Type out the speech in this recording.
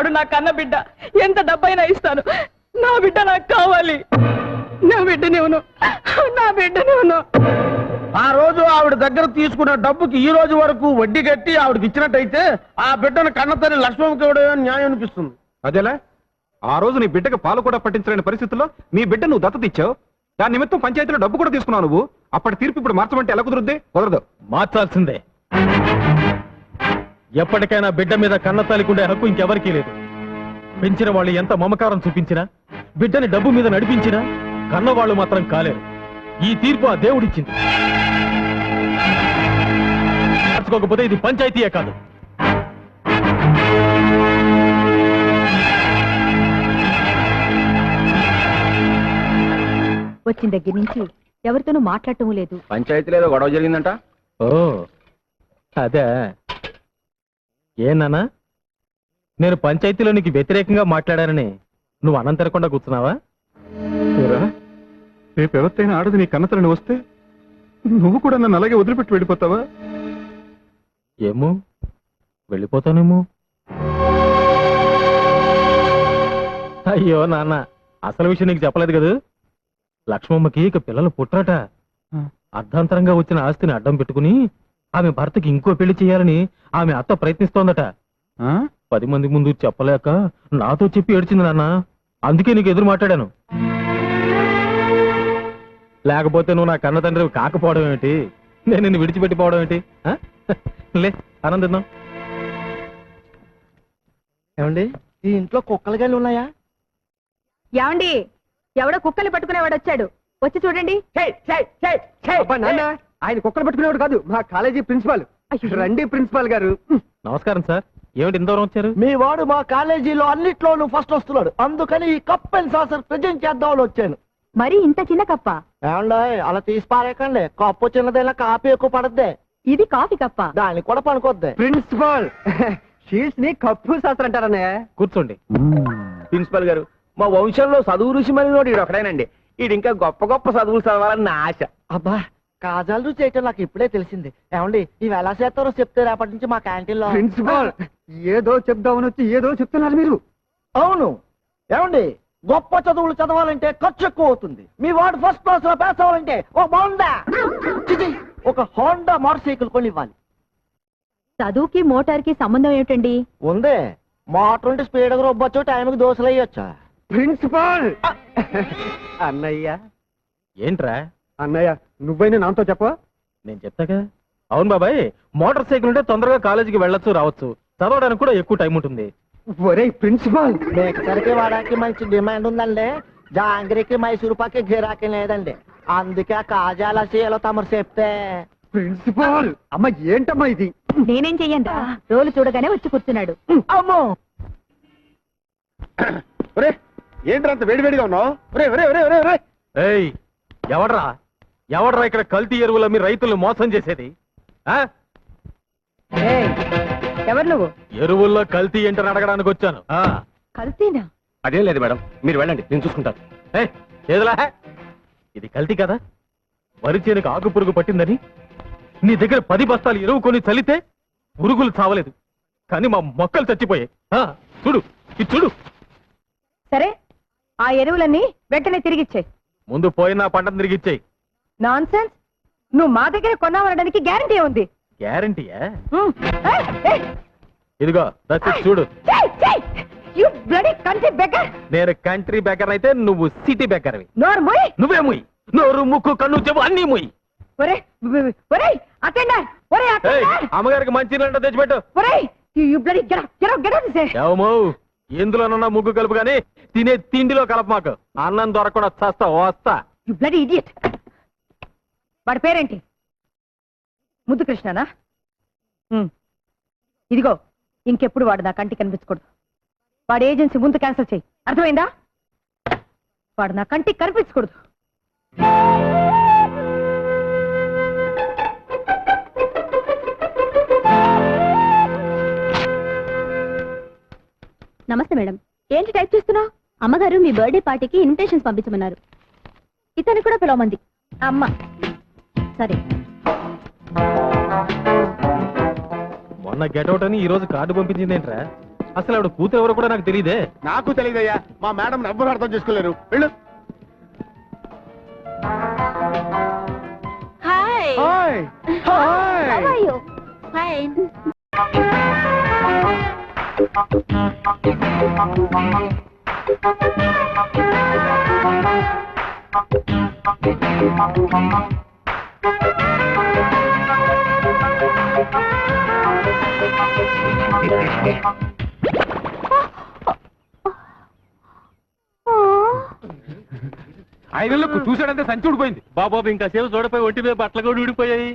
వాడు నా కన్న బిడ్డ. ఎంత డబ్బైనా ఇస్తాను. నా బిడ్డ నాకు కావాలి. నా బిడ్డనేవును, నా బిడ్డనేవును. ఆ రోజు ఆవిడ దగ్గర తీసుకున్న డబ్బుకి ఈ రోజు వరకు వడ్డీ కట్టి ఆవిడకి ఇచ్చినట్టయితే ఆ బిడ్డను కన్నతల్లి లక్ష్మమ్మకి ఇవ్వడం న్యాయం అనిపిస్తుంది. అదేలా ఆ రోజు నీ బిడ్డకు పాలు కూడా పట్టించలేని పరిస్థితుల్లో నీ బిడ్డ నువ్వు దత్తత ఇచ్చావు. దాని నిమిత్తం పంచాయతీలో డబ్బు కూడా తీసుకున్నావు. నువ్వు అప్పటి తీర్పు ఇప్పుడు మార్చమంటే ఎలా కుదురుద్ది? కుదరదు. మార్చాల్సిందే. ఎప్పటికైనా బిడ్డ మీద కన్నతల్లికుండే హక్కు ఇంకెవరికీ లేదు. పెంచిన వాళ్ళు ఎంత మమకారం చూపించినా, బిడ్డని డబ్బు మీద నడిపించినా కన్నవాళ్ళు మాత్రం కాలేరు. ఈ తీర్పు ఆ దేవుడిచ్చింది. మార్చుకోకపోతే ఇది పంచాయతీయే కాదు. వచ్చిన దగ్గర నుంచి ఎవరితోనూ మాట్లాడటం లేదు. పంచాయతీలో ఏదో గొడవ జరిగిందంట. ఓ అదే. ఏనానా, నేను పంచాయతీలో నీకు వ్యతిరేకంగా మాట్లాడానని నువ్వు అనంతరకుండా కూర్చున్నావా? రేపు ఎవరితైనా ఆడది నీ కన్నతలని వస్తే నువ్వు కూడా నన్ను అలాగే వదిలిపెట్టి వెళ్ళిపోతావా? ఏమో, వెళ్ళిపోతానేమో. అయ్యో నాన్న, అసలు విషయం నీకు చెప్పలేదు కదా. లక్ష్మమ్మకి ఇక పిల్లలు పుట్టరట. అర్ధాంతరంగా వచ్చిన ఆస్తిని అడ్డం పెట్టుకుని ఆమె భర్తకి ఇంకో పెళ్లి చేయాలని ఆమె అత్త ప్రయత్నిస్తోందట. 10 మంది ముందు చెప్పలేక నాతో చెప్పి ఏడ్చింది నాన్న. అందుకే నీకు ఎదురు మాట్లాడాను. లేకపోతే నువ్వు నా కన్న తండ్రి కాకపోవడం ఏమిటి, నేను నిన్ను విడిచిపెట్టిపోవడం ఏంటి? లే ఆనందిద్దాం. ఏమండి, ఈ ఇంట్లో కుక్కలు గాలి ఉన్నాయా? ఏమండి, ఎవడో కుక్కలు పట్టుకునేవాడు వచ్చాడు. వచ్చి చూడండి. ఆయన కుక్కలు పట్టుకునేవాడు కాదు, మా కాలేజీ ప్రిన్సిపాల్. రండి ప్రిన్సిపాల్ గారు. నమస్కారం సార్. ఏమిటి ఇంత దూరం వచ్చారు? మీ వాడు మా కాలేజీలో అన్నిట్లోనూ ఫస్ట్ వస్తున్నాడు. అందుకని ఈ కప్ అండ్ సాసర్ ప్రెజెంట్ చేద్దామని వచ్చాను. మరి ఇంత చిన్న కప్ప? ఏమండి, అలా తీసి పారేకండి. కప్పు చిన్నదైనా కాపీ ఎక్కువ పడద్దే. ఇది కాఫీ కప్ప. దానికి కూడా పనుకోద్ది. ప్రిన్సిపాల్ షీట్స్ ని కప్పు శాస్త్రం అంటారనే. కూర్చోండి. ప్రిన్సిపల్ గారు, మా వంశంలో చదువు రుచి మరినోడు ఈడు ఒకడేనండి. ఈడు ఇంకా గొప్ప గొప్ప చదువులు చదవాలని నా ఆశ. అబ్బా, కాజాలు రుచి చేయటం నాకు ఇప్పుడే తెలిసింది. ఏమండి, ఇవి ఎలా చేస్తారో చెప్తే రేపటి నుంచి మా క్యాంటీన్ లో. ప్రిన్సిపాల్ ఏదో చెప్దామని వచ్చి ఏదో చెప్తున్నారు మీరు. అవును. ఏమండి, గొప్ప చదువులు చదవాలంటే ఖర్చు ఎక్కువ అవుతుంది. మీ వాడు ఫస్ట్ క్లాస్ లో పాస్ అవ్వాలంటే ఒక హోండా మోటార్ సైకిల్ కొని ఇవ్వాలి. చదువుకి మోటార్ కి సంబంధం ఏమిటండి? ఉందే. మోటార్ ఉంటే స్పీడ్ గా రొబ్బొచ్చు, టైంకి దోశలు వేయొచ్చా. ప్రిన్సిపాల్ అన్నయ్య. ఏంట్రా అన్నయ్య, నువ్వైనా నాతో చెప్ప. నేను చెప్తాగా. అవును బాబాయ్, మోటార్ సైకిల్ ఉంటే తొందరగా కాలేజీకి వెళ్ళొచ్చు, రావచ్చు. చదవడానికి కూడా ఎక్కువ టైం ఉంటుంది. ఒరే ప్రిన్సిపాల్, మేకసరికి వాడానికి మంచి డిమాండ్ ఉందండి. జాంగ్రీకి మైసూరు పాకి గిరాకీ లేదండి. అందుకే ఆ కాజాల సీలో తమరు చెప్తే. ప్రిన్సిపాల్ అమ్మ, ఏంటమ్మా ఇది? నేనేం చెయ్యండి, రోలు చూడగానే వచ్చి కూర్చున్నాడు. అమ్మో, ఏంటంత వేడివేడిగా ఉన్నావు? ఏయ్, ఎవడ్రా ఎవడ్రా ఇక్కడ కల్తీ ఎరువుల మీ రైతులు మోసం చేసేది? ఎవరు నువ్వు? ఎరువుల్లో కల్తీ ఏంటని అడగడానికి వచ్చాను. కల్తీనా? అదేం లేదు మేడం, మీరు వెళ్ళండి, నేను చూసుకుంటాను. ఏదిలా, ఇది కల్తీ కదా? వరి చేనుకు ఆకు పురుగు పట్టిందని నీ దగ్గర 10 బస్తాలు ఎరువు కొని చల్లితే పురుగులు చావలేదు, కానీ మా మొక్కలు చచ్చిపోయాయి. చూడు, ఇది చూడు. సరే, ఆ ఎరువులన్నీ వెంటనే తిరిగిచ్చాయి. ముందు పోయిన పంటను తిరిగిచ్చాయి. Non sense. నువ్వు మా దగ్గర కొన్నామనడానికి గ్యారంటీ ఉంది. గ్యారంటీయా? ఇదిగో చూడు. నేను కంట్రీ బెకర్ అయితే నువ్వు సిటీ బెకర్వి. నువ్వే ముయ్. నోరు, ముక్కు, కన్ను, చెవు అన్నీ ముయ్. అమ్మగారికి మంచి నీళ్ళ తెచ్చిపెట్టు. ఏమో, ఎందులోనన్నా ముగ్గు కలుపు గానీ తినే తిండిలో కలప. మాకు అన్నం దొరకకుండా చస్తా వస్తా. వాడి పేరేంటి? ముద్దు కృష్ణనా? ఇదిగో, ఇంకెప్పుడు వాడు నా కంటి కనిపించకూడదు. వాడి ఏజెన్సీ ముందు క్యాన్సిల్ చేయి, అర్థమైందా? వాడు నా కంటికి కనిపించకూడదు. నమస్తే మేడం. ఏంటి టైప్ చేస్తున్నావు? అమ్మగారు మీ బర్త్డే పార్టీకి ఇన్విటేషన్స్ పంపించమన్నారు. ఇతను కూడా పిలవమంది అమ్మ. సరే. మొన్న గెటౌట్ అని ఈ రోజు కార్డు పంపించింది ఏంట్రా? అసలు ఆవిడ కూతురు ఎవరో కూడా నాకు తెలియదే. నాకు తెలియదయ్యా, మా మేడం ఎవ్వరు అర్థం చేసుకోలేరు. వెళ్ళు. Hi hi hi. How are you? Fine. ఐదులకు చూసాడంటే సంచి ఊడిపోయింది. బాబాబు ఇంకా సేవ చూడపోయి ఒంటి మీద బట్టలు కూడా ఊడిపోయాయి.